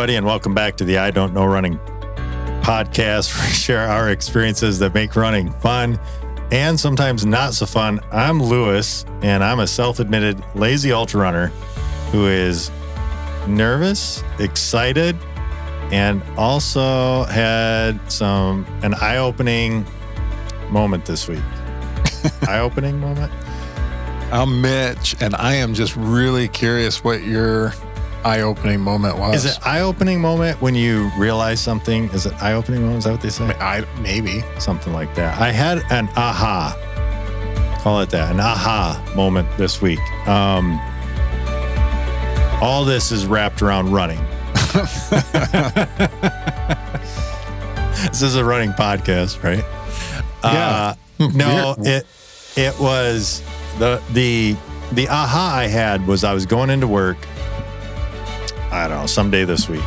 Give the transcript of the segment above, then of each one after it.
everybody, and welcome back to the I Don't Know Running podcast, where we share our experiences that make running fun and sometimes not so fun. I'm Lewis, and I'm a self-admitted lazy ultra runner who is nervous, excited, and also had an eye-opening moment this week. Eye-opening moment? I'm Mitch, and I am just really curious what your eye-opening moment was. Is it eye-opening moment when you realize something? Is it eye-opening moment? Is that what they say? Maybe. Something like that. I had an aha. Call it that. An aha moment this week. All this is wrapped around running. This is a running podcast, right? Yeah. No, it was the aha I had was I was going into work, I don't know, someday this week.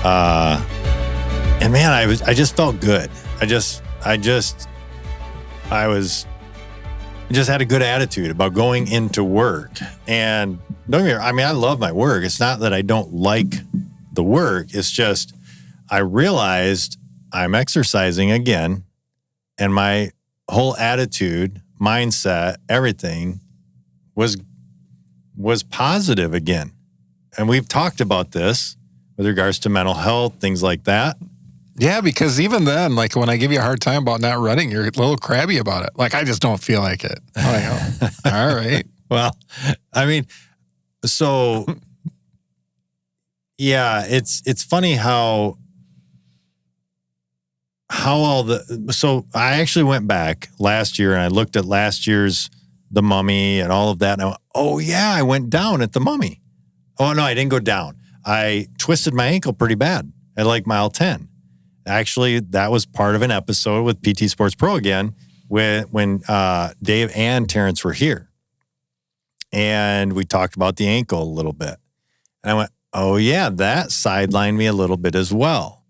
And man, I just felt good. I just had a good attitude about going into work. And don't get me wrong, I mean, I love my work. It's not that I don't like the work. It's just I realized I'm exercising again, and my whole attitude, mindset, everything was positive again. And we've talked about this with regards to mental health, things like that. Yeah, because even then, like when I give you a hard time about not running, you're a little crabby about it. Like, I just don't feel like it. I'm like, oh, all right. Well, I mean, so yeah, it's funny how so I actually went back last year and I looked at last year's The Mummy and all of that. And I went, oh yeah, I went down at The Mummy. Oh no, I didn't go down. I twisted my ankle pretty bad at like mile 10. Actually, that was part of an episode with PT Sports Pro again when Dave and Terrence were here. And we talked about the ankle a little bit. And I went, oh yeah, that sidelined me a little bit as well.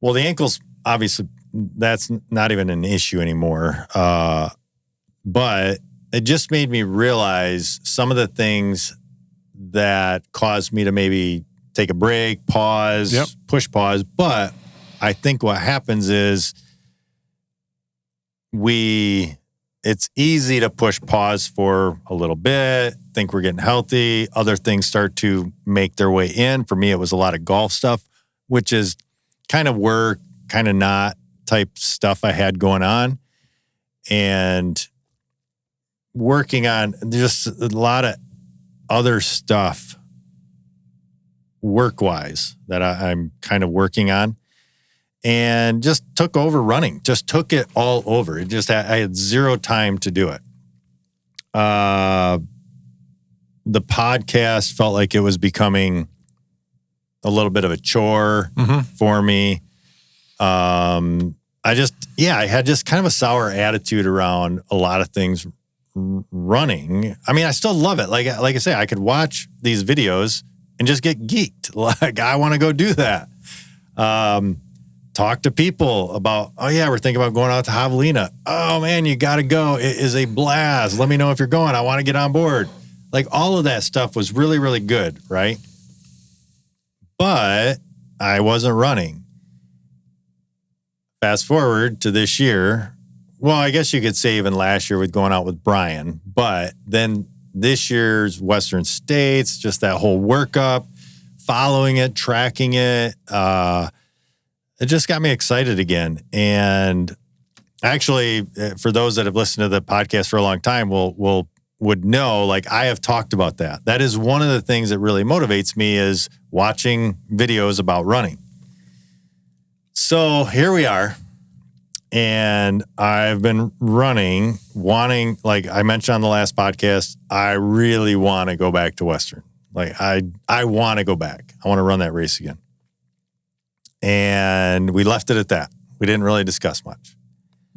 Well, the ankle's obviously, that's not even an issue anymore. But it just made me realize some of the things that caused me to maybe take a break, pause, push pause. But I think what happens is it's easy to push pause for a little bit, think we're getting healthy. Other things start to make their way in. For me, it was a lot of golf stuff, which is kind of work, kind of not type stuff I had going on. And working on just a lot of other stuff work-wise that I'm kind of working on, and just took over running, just took it all over. I had zero time to do it. The podcast felt like it was becoming a little bit of a chore for me. I had just kind of a sour attitude around a lot of things running. I mean, I still love it. Like I say, I could watch these videos and just get geeked. Like, I want to go do that. Talk to people about, oh yeah, we're thinking about going out to Javelina. Oh man, you got to go. It is a blast. Let me know if you're going. I want to get on board. Like, all of that stuff was really, really good, right? But I wasn't running. Fast forward to this year. Well, I guess you could say even last year with going out with Brian, but then this year's Western States, just that whole workup, following it, tracking it, it just got me excited again. And actually, for those that have listened to the podcast for a long time, would know, like, I have talked about that. That is one of the things that really motivates me, is watching videos about running. So here we are. And I've been running, like I mentioned on the last podcast, I really want to go back to Western. Like, I want to go back. I want to run that race again. And we left it at that. We didn't really discuss much.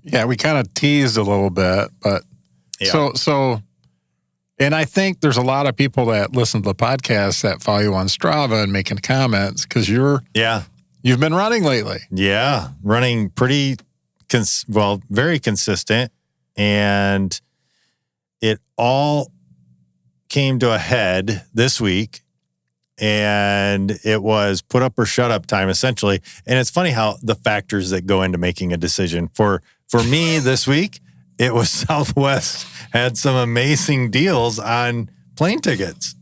Yeah, we kind of teased a little bit, but yeah. So, and I think there's a lot of people that listen to the podcast that follow you on Strava and making comments because you've been running lately. Yeah, running pretty very consistent, and it all came to a head this week and it was put up or shut up time essentially. And it's funny how the factors that go into making a decision for me this week, it was Southwest had some amazing deals on plane tickets.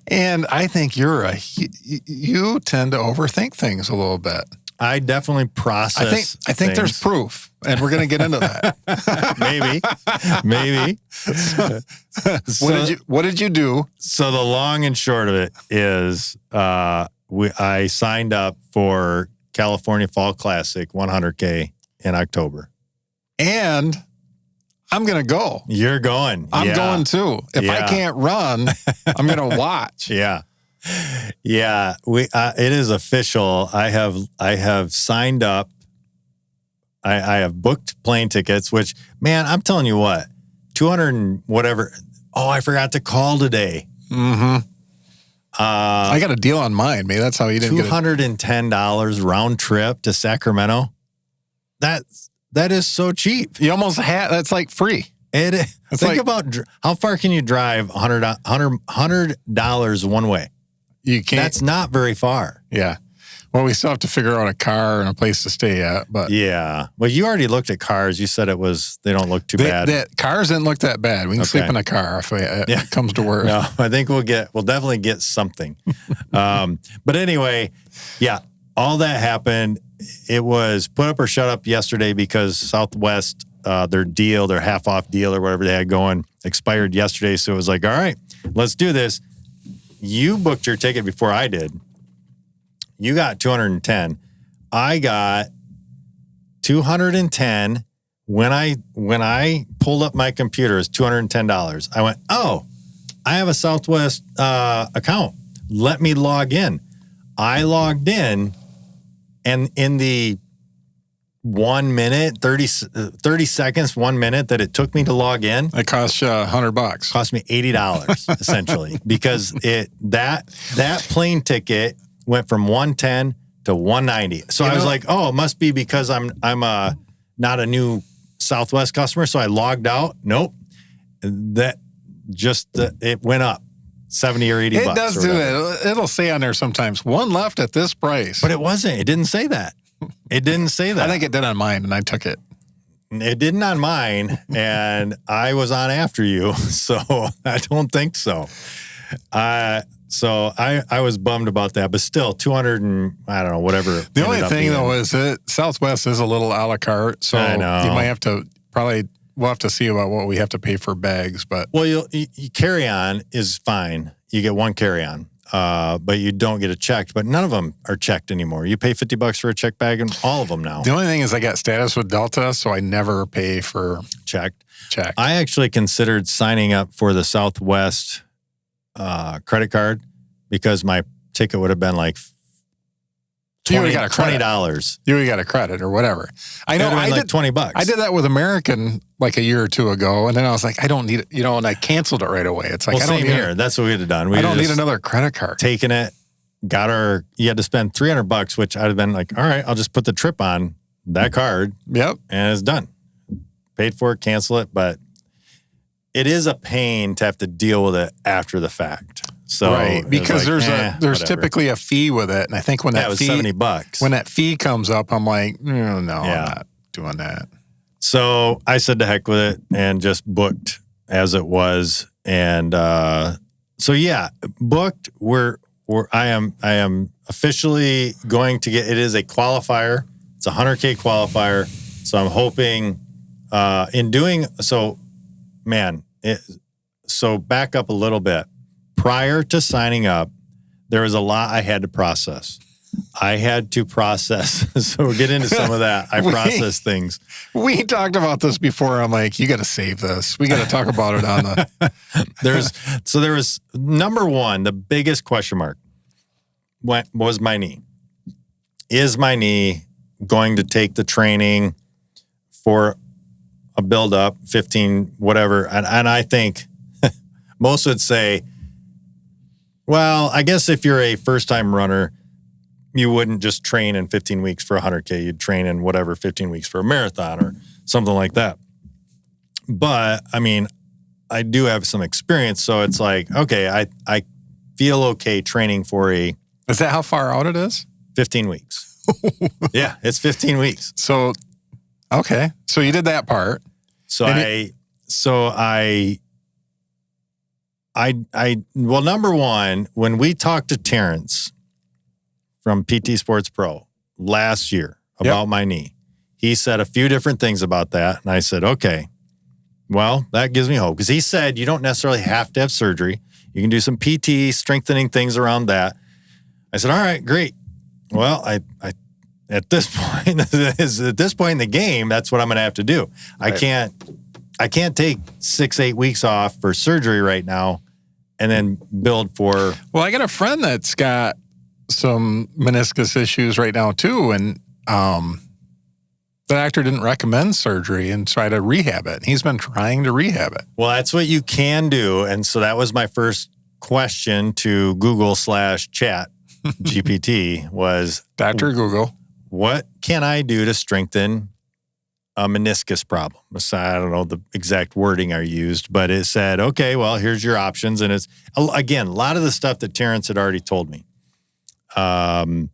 And I think you tend to overthink things a little bit. I definitely process. I think there's proof, and we're going to get into that. Maybe. What did you do? So the long and short of it is, I signed up for California Fall Classic 100K in October, and I'm going to go. You're going. I'm going too. If I can't run, I'm going to watch. Yeah. It is official. I have signed up. I have booked plane tickets, which, man, I'm telling you what, 200 and whatever. Oh, I forgot to call today. Mm-hmm. I got a deal on mine. Maybe that's how you didn't get it. $210 round trip to Sacramento. That is so cheap. You almost that's like free. Think about how far can you drive $100 one way? You can't. That's not very far. Yeah. Well, we still have to figure out a car and a place to stay at. But yeah. Well, you already looked at cars. You said they don't look too bad. Cars didn't look that bad. We can sleep in a car if it comes to work. No, I think we'll definitely get something. But anyway, yeah, all that happened. It was put up or shut up yesterday because Southwest, their half off deal or whatever they had going expired yesterday. So it was like, all right, let's do this. You booked your ticket before I did. You got 210. I got 210. When I pulled up my computer, it's $210. I went, oh, I have a Southwest account. Let me log in. I logged in, and in the 1 minute, 30 seconds, 1 minute that it took me to log in. It cost you $100. Cost me $80 essentially, because that plane ticket went from 110 to 190. So I was like, oh, it must be because I'm not a new Southwest customer. So I logged out. Nope. It went up 70 or 80 bucks. It does do that. It'll say on there sometimes, one left at this price. But it wasn't. It didn't say that. It didn't say that. I think it did on mine, and I took it. It didn't on mine, and I was on after you, so I don't think so. So I was bummed about that, but still 200 and I don't know, whatever. The only thing though is that Southwest is a little a la carte, so you might have to we'll have to see about what we have to pay for bags. But well, you carry on is fine. You get one carry on. But you don't get it checked. But none of them are checked anymore. You pay $50 for a check bag, and all of them now. The only thing is I got status with Delta, so I never pay for checked. Check. I actually considered signing up for the Southwest credit card because my ticket would have been like $20. You would got a credit or whatever. I know. I did $20. I did that with American like a year or two ago, and then I was like, I don't need it, and I canceled it right away. It's like, I don't need here. That's what we had done. I don't need another credit card. Taking it, you had to spend $300, which I'd have been like, all right, I'll just put the trip on that card. Yep, and it's done. Paid for it, cancel it, but it is a pain to have to deal with it after the fact. So right, because there's typically a fee with it, and I think when that was fee, $70. When that fee comes up, I'm like, no, I'm not doing that. So I said to heck with it and just booked as it was, and booked. I am officially going to get. It is a qualifier. It's a 100K qualifier. So I'm hoping in doing so, man. So back up a little bit. Prior to signing up, there was a lot I had to process. So we'll get into some of that. I process things. We talked about this before. I'm like, you got to save this. We got to talk about it on the. There was number one, the biggest question mark was my knee. Is my knee going to take the training for a build up, 15, whatever? And I think most would say, well, I guess if you're a first-time runner, you wouldn't just train in 15 weeks for 100K. You'd train in 15 weeks for a marathon or something like that. But, I mean, I do have some experience, so it's like, okay, feel okay training for Is that how far out it is? 15 weeks. Yeah, it's 15 weeks. So, okay. So you did that part. Well, number one, when we talked to Terrence from PT Sports Pro last year about my knee, he said a few different things about that. And I said, okay, well, that gives me hope. Because he said you don't necessarily have to have surgery. You can do some PT, strengthening things around that. I said, all right, great. Well, I at this point in the game, that's what I'm going to have to do. Right. I can't take 6-8 weeks off for surgery right now and then build for. Well, I got a friend that's got some meniscus issues right now too. And the doctor didn't recommend surgery and try to rehab it. He's been trying to rehab it. Well, that's what you can do. And so that was my first question to Google/Chat GPT was, Dr. Google, what can I do to strengthen a meniscus problem? So I don't know the exact wording I used, but it said, okay, well, here's your options. And it's, again, a lot of the stuff that Terrence had already told me. And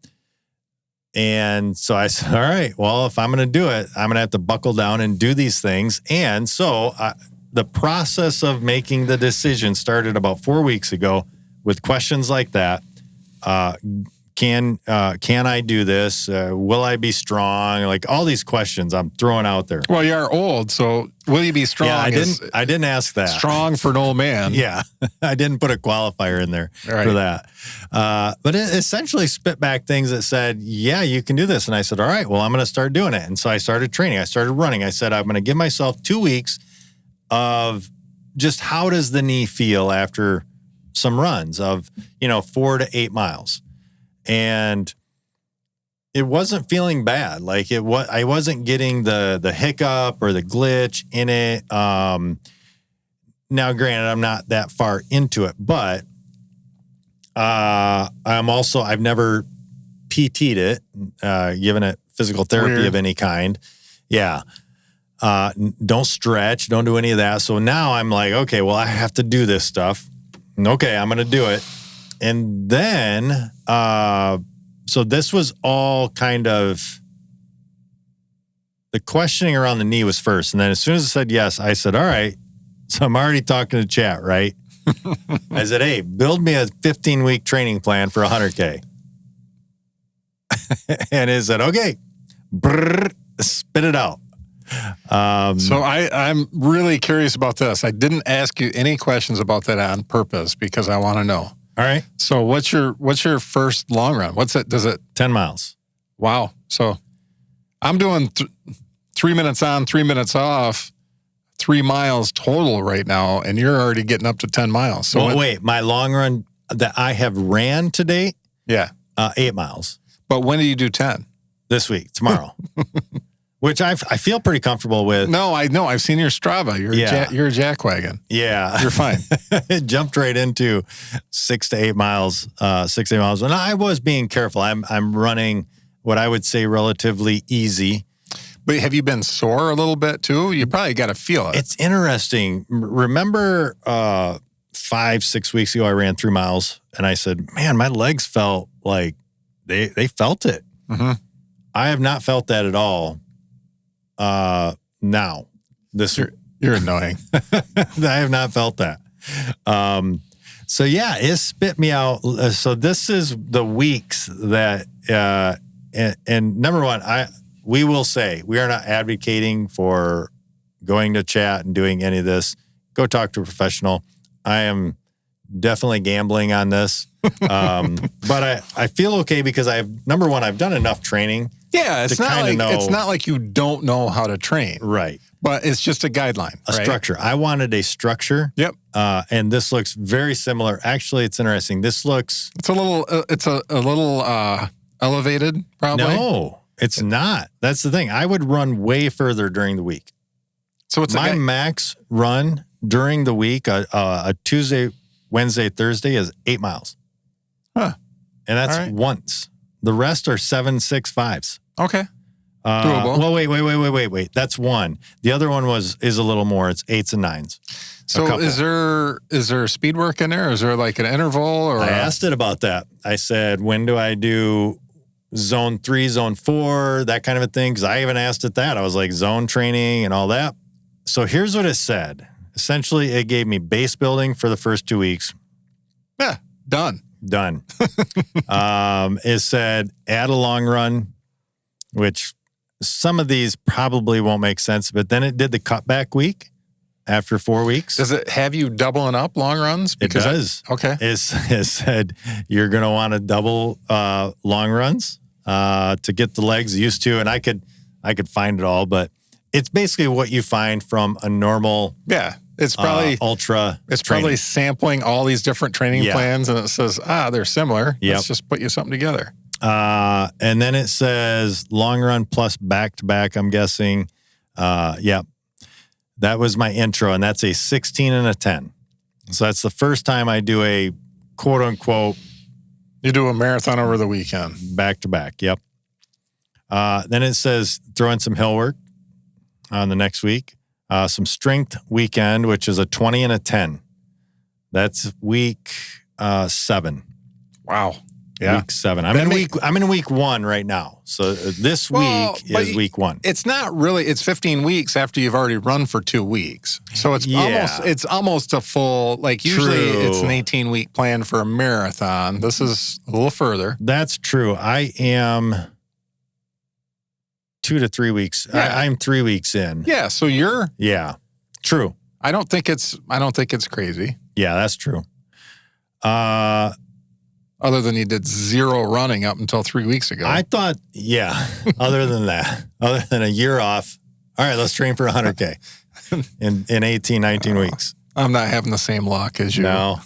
so I said, all right, well, if I'm going to do it, I'm going to have to buckle down and do these things. And so the process of making the decision started about 4 weeks ago with questions like that. Can I do this? Will I be strong? Like all these questions I'm throwing out there. Well, you're old, so will you be strong? Yeah, I didn't ask that. Strong for an old man. Yeah, I didn't put a qualifier in there for that. But it essentially spit back things that said, yeah, you can do this. And I said, all right, well, I'm going to start doing it. And so I started training. I started running. I said, I'm going to give myself 2 weeks of just how does the knee feel after some runs of, 4 to 8 miles. And it wasn't feeling bad. Like I wasn't getting the hiccup or the glitch in it. Now, granted, I'm not that far into it, but I've never PT'd it, given it physical therapy of any kind. Yeah. Don't stretch, don't do any of that. So now I'm like, okay, well, I have to do this stuff. Okay, I'm going to do it. And then, so this was all kind of, the questioning around the knee was first. And then as soon as I said yes, I said, all right. So I'm already talking to chat, right? I said, hey, build me a 15-week training plan for 100K. And it said, okay, spit it out. So I'm really curious about this. I didn't ask you any questions about that on purpose because I want to know. All right. So what's your first long run? What's it? Does it 10 miles? Wow. So I'm doing 3 minutes on, 3 minutes off, 3 miles total right now, and you're already getting up to 10 miles. So wait, my long run that I have ran to date? Yeah. 8 miles. But when do you do 10? This week, tomorrow. Which I feel pretty comfortable with. No, I know. I've seen your Strava. You're a jackwagon. Yeah. You're fine. It jumped right into 6 to 8 miles, 6 to 8 miles. And I was being careful. I'm running what I would say relatively easy. But have you been sore a little bit too? You probably got to feel it. It's interesting. Remember 5-6 weeks ago, I ran 3 miles and I said, man, my legs felt like they felt it. Mm-hmm. I have not felt that at all. Now you're annoying. I have not felt that. So yeah, it spit me out. So this is the weeks that, and number one, we will say we are not advocating for going to chat and doing any of this. Go talk to a professional. I am definitely gambling on this. But I feel okay because number one, I've done enough training. Yeah, it's not like you don't know how to train. Right. But it's just a guideline. A structure. I wanted a structure. Yep. And this looks very similar. Actually, it's interesting. This looks... It's a little elevated, probably. No, it's not. That's the thing. I would run way further during the week. So it's my max run during the week, a Tuesday, Wednesday, Thursday is 8 miles. Huh. And that's once. The rest are 7, 6, 5s. Okay. Doable. Well, wait. That's one. The other one is a little more. It's 8s and 9s. So is there speed work in there? Is there like an interval? Or I asked it about that. I said, when do I do zone 3, zone 4, that kind of a thing? Because I even asked it that. I was like, zone training and all that. So here's what it said. Essentially, it gave me base building for the first 2 weeks. Yeah, done. It said add a long run, which some of these probably won't make sense, but then it did the cutback week after 4 weeks. Does it have you doubling up long runs? Because it does. Okay. It said you're going to want to double long runs to get the legs used to, and I could find it all, but it's basically what you find from a normal. Yeah. It's probably ultra. It's probably sampling all these different training plans, and it says, they're similar. Yep. Let's just put you something together. And then it says long run plus back to back. I'm guessing. Yep. That was my intro, and that's a 16 and a 10. So that's the first time I do a quote unquote. You do a marathon over the weekend. Back to back. Yep. Then it says throw in some hill work on the next week. Some strength weekend, which is a 20 and a 10. That's week 7. Wow. Yeah. Week 7. I'm in week 1 right now. So this week is week 1. It's not really, it's 15 weeks after you've already run for 2 weeks. So it's almost a full, like usually it's an 18-week plan for a marathon. This is a little further. That's true. I am 2 to 3 weeks. Yeah. I'm 3 weeks in. Yeah. So you're. Yeah. True. I don't think it's crazy. Yeah, that's true. Other than you did 0 running up until 3 weeks ago. I thought, other than that, other than a year off, all right, let's train for 100K in 18, 19 weeks. I'm not having the same luck as you. No.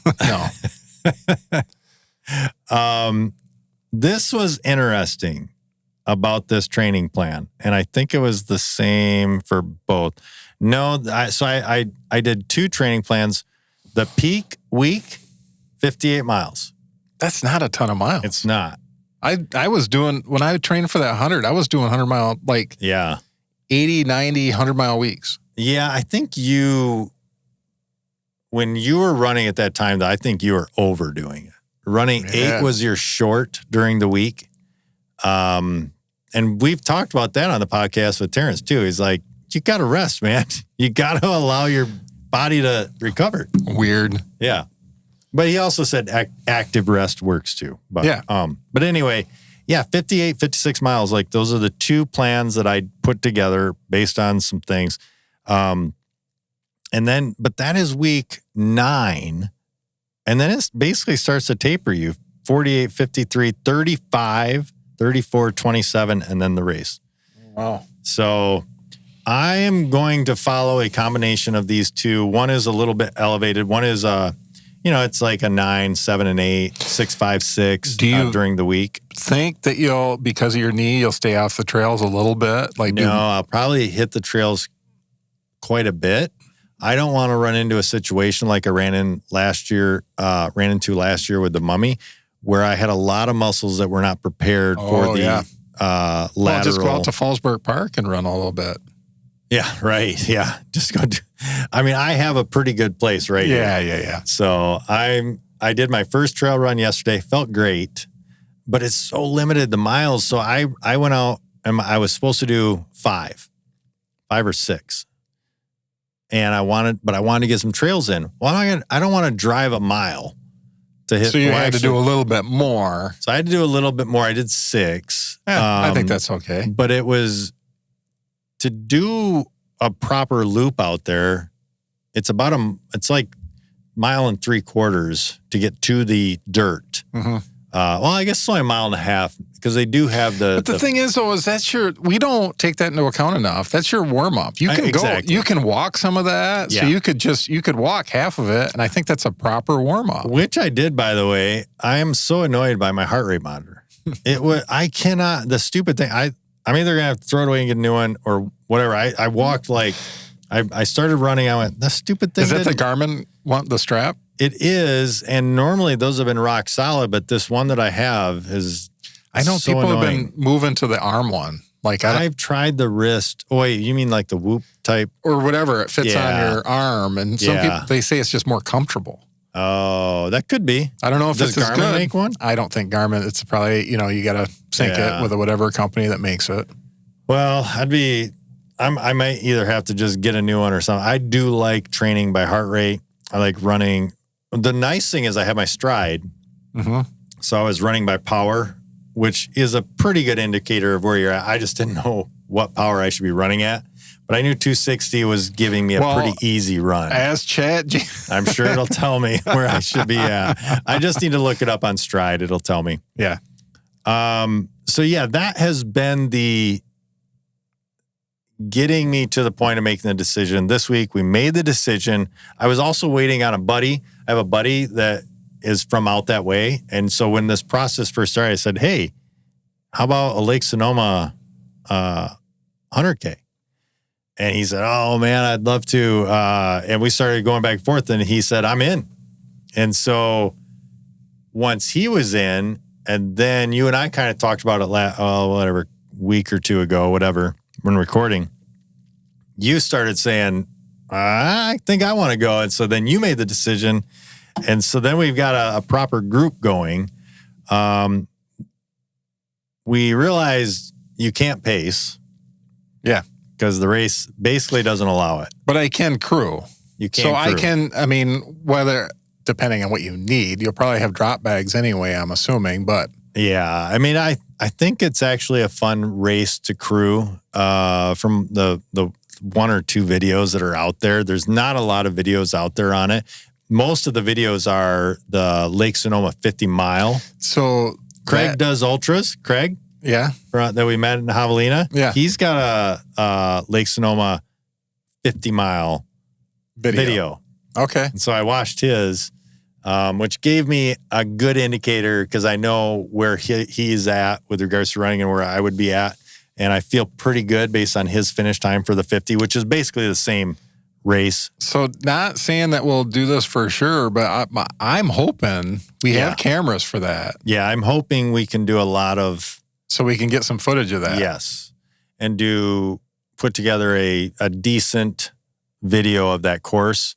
This was interesting about this training plan, and I think it was the same for both. No, I did 2 training plans. The peak week, 58 miles. That's not a ton of miles. It's not. I was doing, when I trained for that 100, I was doing 100 mile, 80, 90, 100 mile weeks. Yeah, I think when you were running at that time, I think you were overdoing it. Running 8 was your short during the week. And we've talked about that on the podcast with Terrence too. He's like, you got to rest, man. You got to allow your body to recover. Weird. Yeah. But he also said active rest works too. But, but anyway, 58, 56 miles. Like those are the 2 plans that I put together based on some things. But that is week 9. And then it basically starts to taper you 48, 53, 35, 34, 27, and then the race. Wow. So I am going to follow a combination of these 2. One is a little bit elevated. One is, it's like a 9, 7, and 8, 6, 5, 6 during the week. Think that because of your knee, you'll stay off the trails a little bit? I'll probably hit the trails quite a bit. I don't want to run into a situation like I ran into last year with the mummy, where I had a lot of muscles that were not prepared for the lateral. Well, just go out to Fallsburg Park and run a little bit. Yeah, right. Yeah. Just go I have a pretty good place right here. Yeah. So I did my first trail run yesterday. Felt great, but it's so limited, the miles. So I went out and I was supposed to do 5 or 6. And I wanted to get some trails in. Well, I don't want to drive a mile to hit. So you had to do a little bit more. So I had to do a little bit more. I did 6. I think that's okay. But it was to do a proper loop out there. It's like 1.75 miles to get to the dirt. Mm-hmm. I guess it's only 1.5 miles because they do have But the thing is, though, we don't take that into account enough. That's your warm up. You can go, you can walk some of that. Yeah. So you could walk half of it. And I think that's a proper warm up. Which I did, by the way. I am so annoyed by my heart rate monitor. I cannot, the stupid thing, I'm either going to have to throw it away and get a new one or whatever. I walked I started running. I went, the stupid thing. Is that the Garmin one, the strap? It is, and normally those have been rock solid, but this one that I have is I know so people annoying. have been moving to the arm one. Like I've tried the wrist. Oh, wait, you mean like the Whoop type? Or whatever, it fits on your arm. And some people, they say it's just more comfortable. Oh, that could be. I don't know if Does it's as Garmin good. make one? I don't think Garmin, it's probably, you got to sync it with whatever company that makes it. Well, I might either have to just get a new one or something. I do like training by heart rate. I like running. The nice thing is I have my Stride. Mm-hmm. So I was running by power, which is a pretty good indicator of where you're at. I just didn't know what power I should be running at. But I knew 260 was giving me a pretty easy run. As Chat, I'm sure it'll tell me where I should be at. I just need to look it up on Stride. It'll tell me. Yeah. So yeah, that has been the getting me to the point of making the decision. This week, we made the decision. I was also waiting on a buddy. I have a buddy that is from out that way. And so when this process first started, I said, hey, how about a Lake Sonoma 100K? And he said, oh, man, I'd love to. And we started going back and forth, and he said, I'm in. And so once he was in, and then you and I kind of talked about it week or two ago, whatever, when recording, you started saying, I think I want to go. And so then you made the decision. And so then we've got a proper group going. We realized you can't pace. Yeah. Because the race basically doesn't allow it. But I can crew. You can crew. Whether, depending on what you need, you'll probably have drop bags anyway, I'm assuming, but. Yeah. I think it's actually a fun race to crew from the one or two videos that are out there. There's not a lot of videos out there on it. Most of the videos are the Lake Sonoma 50 mile. So Craig does ultras. Craig? Yeah. That we met in Javelina. Yeah. He's got a Lake Sonoma 50 mile video. Okay. And so I watched his, which gave me a good indicator because I know where he's at with regards to running and where I would be at. And I feel pretty good based on his finish time for the 50, which is basically the same race. So not saying that we'll do this for sure, but I'm hoping we have cameras for that. Yeah, I'm hoping we can do a lot of... So we can get some footage of that. Yes. And put together a decent video of that course,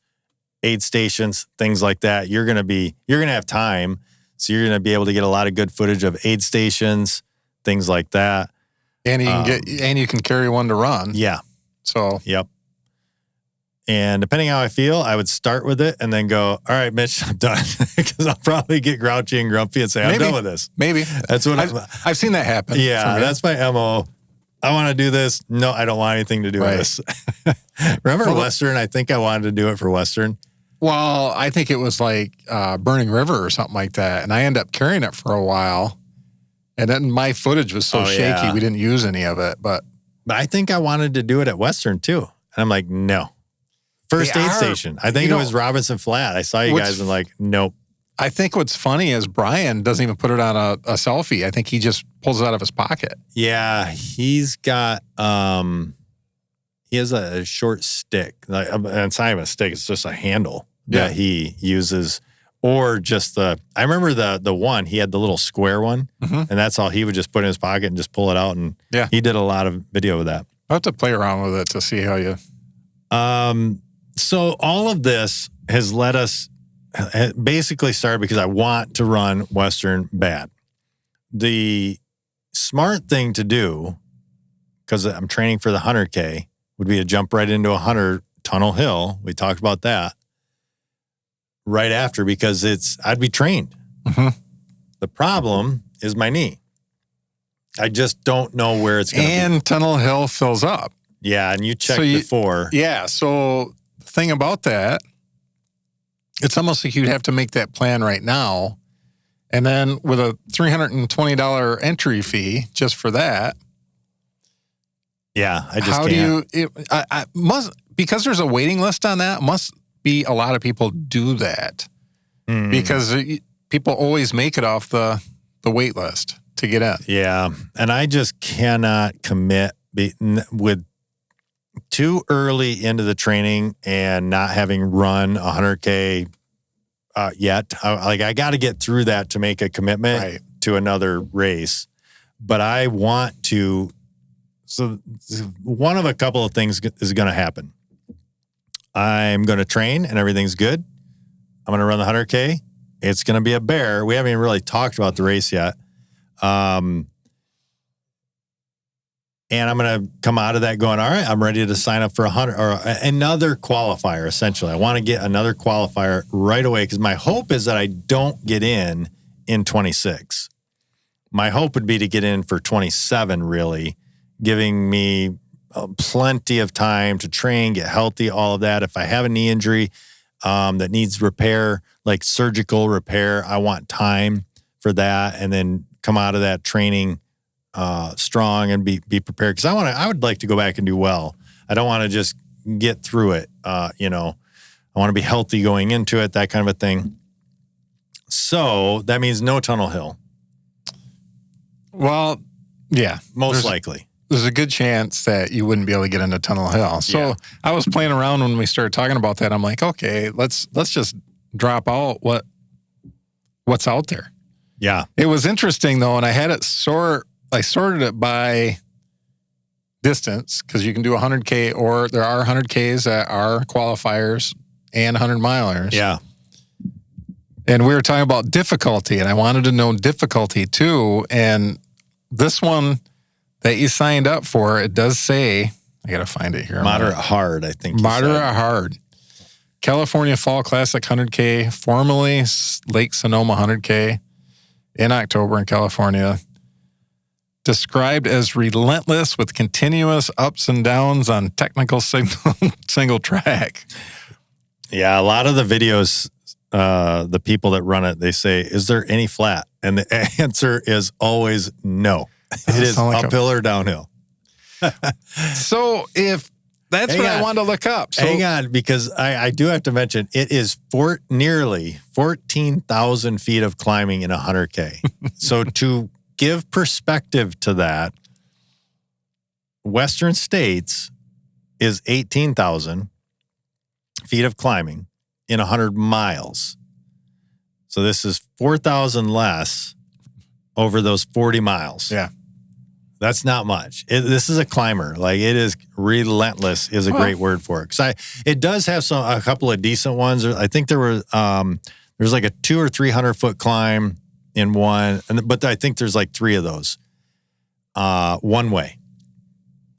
aid stations, things like that. You're going to have time. So you're going to be able to get a lot of good footage of aid stations, things like that. And you can carry one to run. Yeah. So. Yep. And depending how I feel, I would start with it and then go, all right, Mitch, I'm done. Because I'll probably get grouchy and grumpy and say, I'm done with this. Maybe. That's what I've seen that happen. Yeah, that's my MO. I want to do this. No, I don't want anything to do with this. Remember Western? I think I wanted to do it for Western. Well, I think it was like Burning River or something like that. And I ended up carrying it for a while. And then my footage was so shaky, we didn't use any of it. But I think I wanted to do it at Western too. And I'm like, no. First aid station. I think it was Robinson Flat. I saw you guys and like, nope. I think what's funny is Brian doesn't even put it on a selfie. I think he just pulls it out of his pocket. Yeah, he's got, he has a short stick. Like, it's not even a stick, it's just a handle that he uses. Or just I remember the one, he had the little square one, and that's all he would just put in his pocket and just pull it out. And he did a lot of video with that. I'll have to play around with it to see how you... So all of this has led us, basically started because I want to run Western bad. The smart thing to do, because I'm training for the 100K, would be to jump right into 100 Tunnel Hill. We talked about that right after because I'd be trained. The problem is my knee. I just don't know where it's going to be. And Tunnel Hill fills up. Yeah, and you checked before. Yeah, so the thing about that, it's almost like you'd have to make that plan right now. And then with a $320 entry fee just for that. Yeah, I just can't. I must, because there's a waiting list on that, must be a lot of people do that. Because people always make it off the wait list to get in. Yeah, and I just cannot commit with too early into the training and not having run 100K yet. I got to get through that to make a commitment to another race. But I want to So one of a couple of things is going to happen. I'm going to train and everything's good. I'm going to run the 100K. It's going to be a bear. We haven't even really talked about the race yet. And I'm going to come out of that going, all right, I'm ready to sign up for 100 or another qualifier, essentially. I want to get another qualifier right away because my hope is that I don't get in 26. My hope would be to get in for 27, really, giving me plenty of time to train, get healthy, all of that. If I have a knee injury that needs repair, like surgical repair, I want time for that and then come out of that training strong and be prepared. Because I would like to go back and do well. I don't want to just get through it. I want to be healthy going into it, that kind of a thing. So that means no Tunnel Hill. Well, yeah. Most likely. There's a good chance that you wouldn't be able to get into Tunnel Hill. So yeah. I was playing around when we started talking about that. I'm like, okay, let's just drop out what's out there. Yeah. It was interesting though, and I had it I sorted it by distance because you can do 100K or there are 100Ks that are qualifiers and 100 milers. Yeah. And we were talking about difficulty, and I wanted to know difficulty too. And this one that you signed up for, it does say, I got to find it here. Moderate hard, I think. Moderate hard. California Fall Classic 100K, formerly Lake Sonoma 100K in October in California. Described as relentless with continuous ups and downs on technical single track. Yeah, a lot of the videos, the people that run it, they say, is there any flat? And the answer is always no. It is uphill or downhill. So if that's what I wanted to look up. So, hang on, because I do have to mention, it is nearly 14,000 feet of climbing in 100K. So to give perspective to that, Western States is 18,000 feet of climbing in 100 miles. So this is 4,000 less over those 40 miles. Yeah. That's not much. This is a climber. Like, it is relentless is a great word for it. Because it does have a couple of decent ones. I think there's like a 200 or 300 foot climb in one, but I think there's like 3 of those one way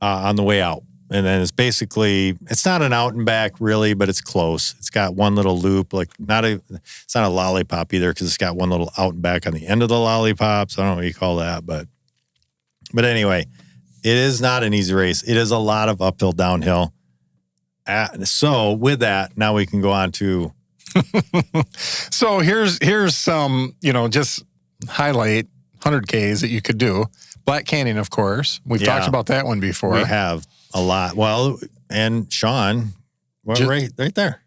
on the way out. And then it's not an out and back really, but it's close. It's got one little loop, like it's not a lollipop either because it's got one little out and back on the end of the lollipop. So I don't know what you call that, but anyway, it is not an easy race. It is a lot of uphill, downhill. So with that, now we can go on to. So here's some, just highlight 100Ks that you could do. Black Canyon, of course. We've talked about that one before. We have a lot. Well, and Sean, right there.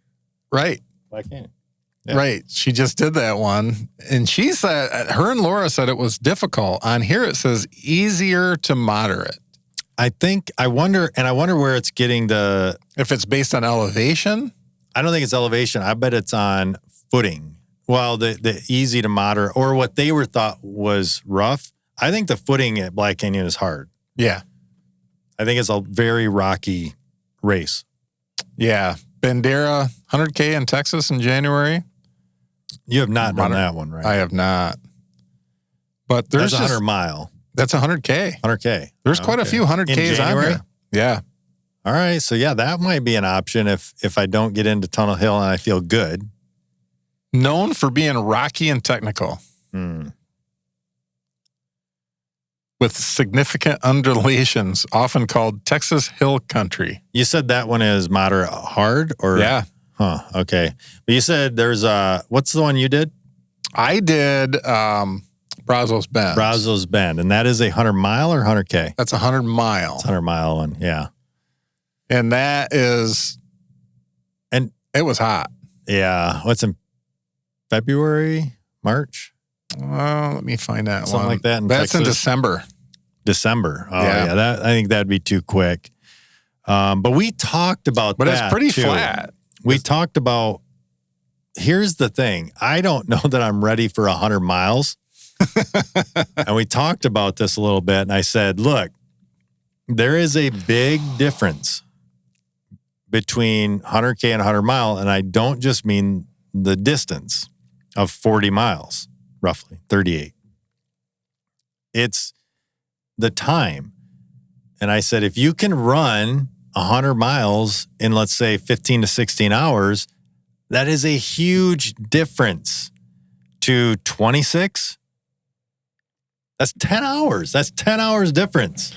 Right. Black Canyon. Yeah. Right. She just did that one. And she said, her and Laura said it was difficult. On here it says easier to moderate. I wonder where it's getting if it's based on elevation. I don't think it's elevation. I bet it's on footing. Well, the easy to moderate, or what they thought was rough. I think the footing at Black Canyon is hard. Yeah. I think it's a very rocky race. Yeah. Bandera 100K in Texas in January. You have not done that one, right? I have not. But there's a 100 mile. That's 100K. 100K. There's quite a few 100Ks on there. Yeah. All right. So yeah, that might be an option if I don't get into Tunnel Hill and I feel good. Known for being rocky and technical. With significant undulations, often called Texas Hill Country. You said that one is moderate hard, or? Yeah. Huh, okay. But you said there's what's the one you did? I did Brazos Bend. Brazos Bend, and that is a 100 mile or 100K? That's 100 mile. It's 100 mile one, yeah. And that is, and it was hot. Yeah. What's in February, March? Well, let me find that Something like that in That's Texas. in December. December. Oh, yeah. I think that'd be too quick. But we talked about that, it's pretty too. flat. We talked about, here's the thing. I don't know that I'm ready for 100 miles. And we talked about this a little bit. And I said, look, There is a big difference between 100K and 100 mile. And I don't just mean the distance of 40 miles, roughly 38. It's the time. And I said, if you can run 100 miles in, let's say, 15 to 16 hours, that is a huge difference to 26. That's 10 hours. That's 10 hours difference.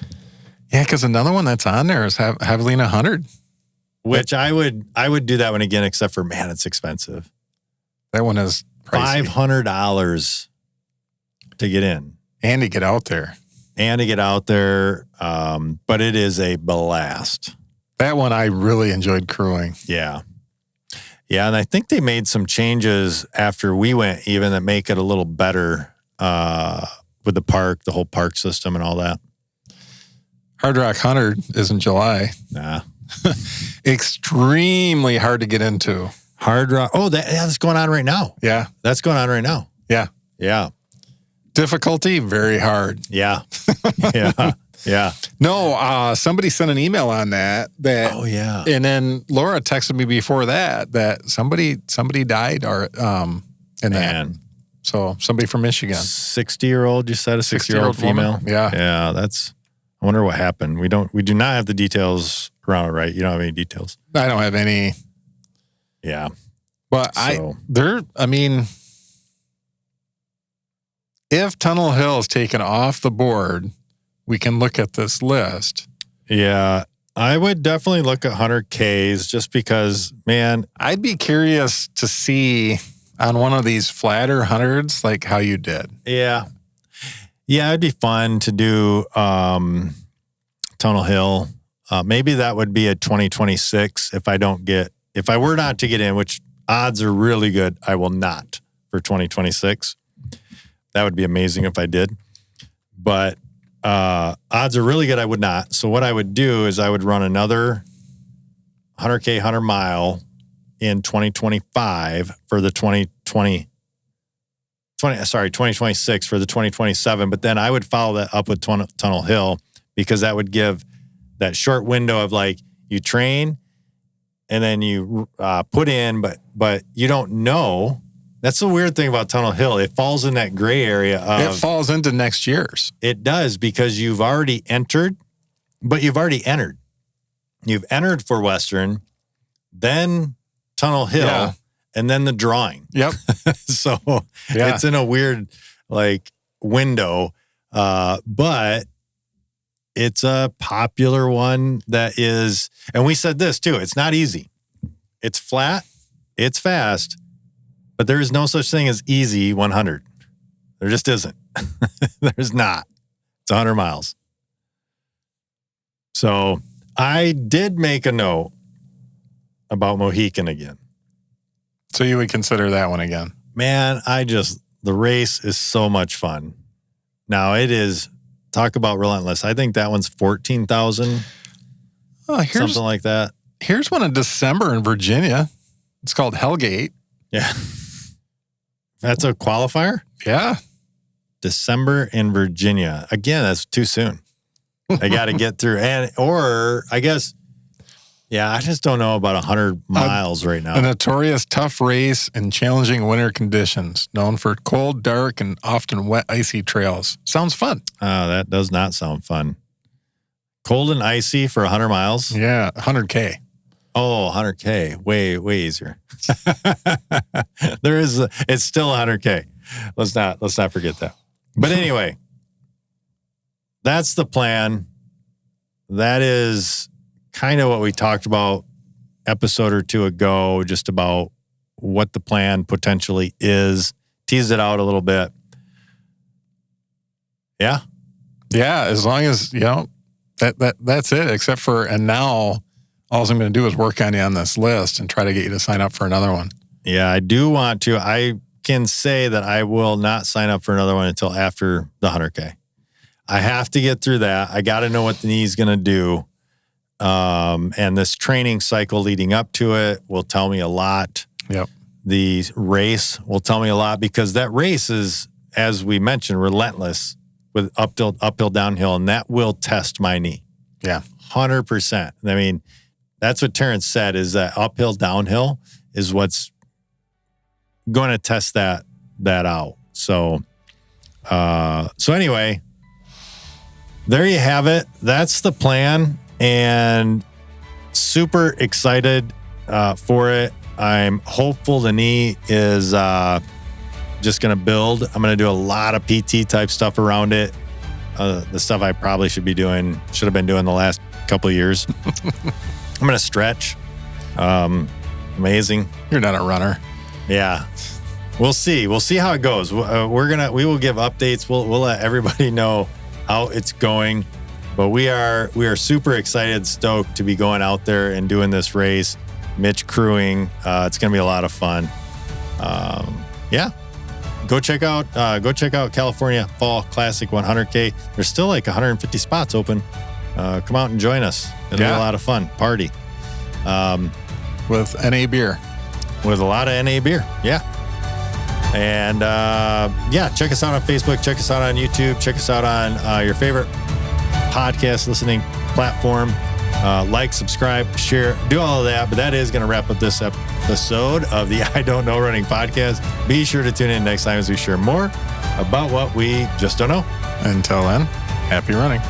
Yeah, because another one that's on there is Javelina 100. Which I would do that one again, except for, man, it's expensive. That one is pricey. $500 to get in. And to get out there. But it is a blast. That one I really enjoyed crewing. Yeah. Yeah, and I think they made some changes after we went even that make it a little better with the park, the whole park system and all that. Hard Rock 100 is in July. Nah. Extremely hard to get into. Hard Rock. Oh, that's going on right now. Yeah. That's going on right now. Yeah. Yeah. Difficulty, very hard. Yeah. Yeah. Yeah. No, somebody sent an email on that. Oh, yeah. And then Laura texted me before that somebody died in that. So somebody from Michigan. 60-year-old, you said, a 60-year-old female? Woman. Yeah. Yeah, I wonder what happened. We do not have the details around it, right? You don't have any details. I don't have any. Yeah. But if Tunnel Hill is taken off the board, we can look at this list. Yeah. I would definitely look at 100Ks just because, man. I'd be curious to see on one of these flatter hundreds, like how you did. Yeah. Yeah, it'd be fun to do Tunnel Hill. Maybe that would be a 2026 if I were not to get in, which odds are really good, I will not for 2026. That would be amazing if I did. But odds are really good I would not. So what I would do is I would run another 100K, 100 mile in 2025 for the 2026 for the 2027. But then I would follow that up with Tunnel Hill because that would give that short window of like you train and then you put in, but you don't know. That's the weird thing about Tunnel Hill. It falls in that gray area of... It falls into next year's. It does because you've already entered, but you've already entered. You've entered for Western, then Tunnel Hill, and then the drawing. Yep. So it's in a weird window, but it's a popular one that is, and we said this too, it's not easy. It's flat, it's fast, but there is no such thing as easy 100. There just isn't. There's not. It's 100 miles. So I did make a note about Mohican again. So you would consider that one again? Man, the race is so much fun. Now it is, talk about relentless. I think that one's 14,000, something like that. Here's one in December in Virginia. It's called Hellgate. Yeah. That's a qualifier? Yeah. December in Virginia. Again, that's too soon. I got to get through. I guess, I just don't know about 100 miles right now. A notorious tough race in challenging winter conditions, known for cold, dark, and often wet, icy trails. Sounds fun. Oh, that does not sound fun. Cold and icy for 100 miles? Yeah, 100K. Oh, 100K. Way, way easier. It's still 100K. Let's not forget that. But anyway, that's the plan. That is kind of what we talked about episode or two ago, just about what the plan potentially is. Tease it out a little bit. Yeah. Yeah, as long as, that's it, except for, and now all I'm going to do is work on you on this list and try to get you to sign up for another one. Yeah, I do want to. I can say that I will not sign up for another one until after the 100K. I have to get through that. I got to know what the knee's going to do. And this training cycle leading up to it will tell me a lot. Yep. The race will tell me a lot because that race is, as we mentioned, relentless with uphill, downhill, and that will test my knee. Yeah. 100%. I mean, that's what Terrence said, is that uphill, downhill is what's going to test that out. So anyway, there you have it. That's the plan, and super excited for it. I'm hopeful the knee is just going to build. I'm going to do a lot of PT type stuff around it. The stuff I probably should have been doing the last couple of years. I'm going to stretch. Amazing. You're not a runner. Yeah. We'll see. We'll see how it goes. We will give updates. We'll let everybody know how it's going. But we are super excited, stoked to be going out there and doing this race. Mitch crewing. It's going to be a lot of fun. Yeah. Go check out California Fall Classic 100K. There's still like 150 spots open. Come out and join us. It'll be a lot of fun. Party. With NA beer. With a lot of NA beer. Yeah. And check us out on Facebook. Check us out on YouTube. Check us out on your favorite podcast listening platform. Like, subscribe, share, do all of that. But that is going to wrap up this episode of the I Don't Know Running podcast. Be sure to tune in next time as we share more about what we just don't know. Until then, happy running.